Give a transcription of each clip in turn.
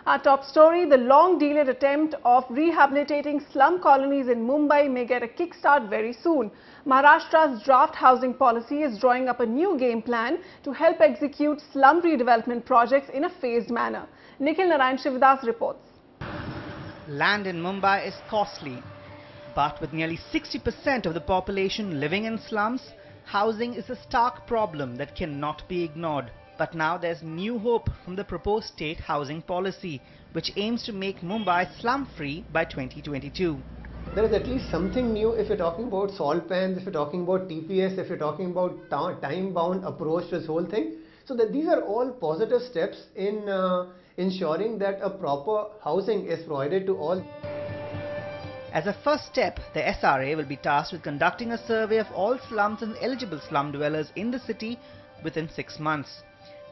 Our top story, the long-delayed attempt of rehabilitating slum colonies in Mumbai may get a kickstart very soon. Maharashtra's draft housing policy is drawing up a new game plan to help execute slum redevelopment projects in a phased manner. Nikhil Narayan Sivadas reports. Land in Mumbai is costly, but with nearly 60% of the population living in slums, housing is a stark problem that cannot be ignored. But now there's new hope from the proposed state housing policy, which aims to make Mumbai slum-free by 2022. There is at least something new if you're talking about salt pans, if you're talking about TPS, if you're talking about time-bound approach to this whole thing. So that these are all positive steps in ensuring that a proper housing is provided to all. As a first step, the SRA will be tasked with conducting a survey of all slums and eligible slum dwellers in the city within 6 months.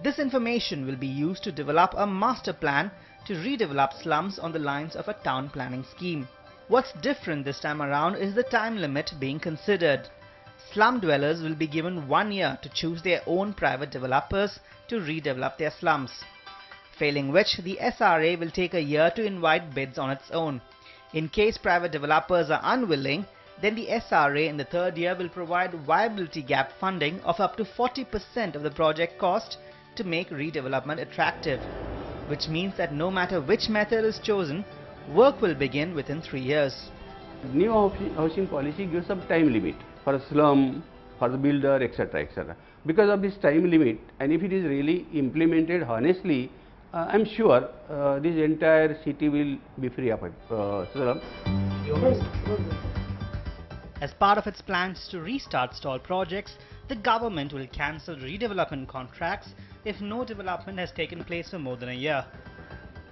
This information will be used to develop a master plan to redevelop slums on the lines of a town planning scheme. What's different this time around is the time limit being considered. Slum dwellers will be given 1 year to choose their own private developers to redevelop their slums, failing which the SRA will take a year to invite bids on its own. In case private developers are unwilling, then the SRA in the third year will provide viability gap funding of up to 40% of the project cost to make redevelopment attractive, which means that no matter which method is chosen, work will begin within 3 years. New housing policy gives some time limit for a slum, for the builder, etc., etc. Because of this time limit, and if it is really implemented honestly, I am sure this entire city will be free of slum. As part of its plans to restart stalled projects, the government will cancel redevelopment contracts if no development has taken place for more than a year.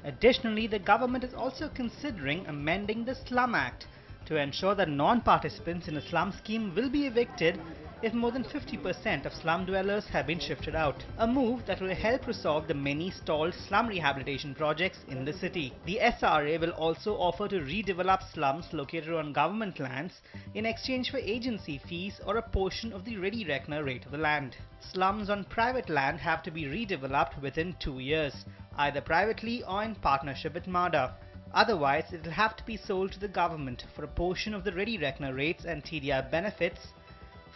Additionally, the government is also considering amending the Slum Act to ensure that non-participants in a slum scheme will be evicted if more than 50% of slum dwellers have been shifted out, a move that will help resolve the many stalled slum rehabilitation projects in the city. The SRA will also offer to redevelop slums located on government lands in exchange for agency fees or a portion of the ready reckoner rate of the land. Slums on private land have to be redeveloped within 2 years, either privately or in partnership with MADA. Otherwise, it will have to be sold to the government for a portion of the ready reckoner rates and TDI benefits,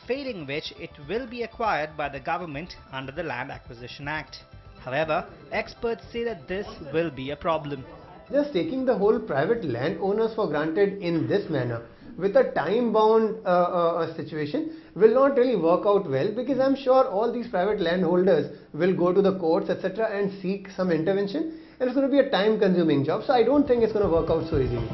failing which it will be acquired by the government under the Land Acquisition Act. However, experts say that this will be a problem. Just taking the whole private landowners for granted in this manner with a time-bound situation will not really work out well, because I'm sure all these private landholders will go to the courts, etc., and seek some intervention, and it's going to be a time-consuming job. So I don't think it's going to work out so easily.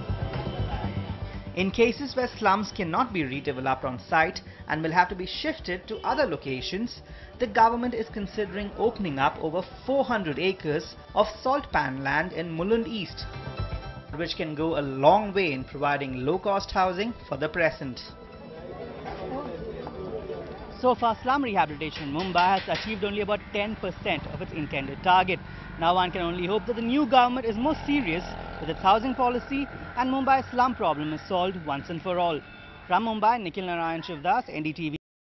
In cases where slums cannot be redeveloped on site and will have to be shifted to other locations, the government is considering opening up over 400 acres of salt pan land in Mulund East, which can go a long way in providing low-cost housing for the present. So far, slum rehabilitation in Mumbai has achieved only about 10% of its intended target. Now one can only hope that the new government is more serious with its housing policy and Mumbai's slum problem is solved once and for all. From Mumbai, Nikhil Narayan Sivadas, NDTV.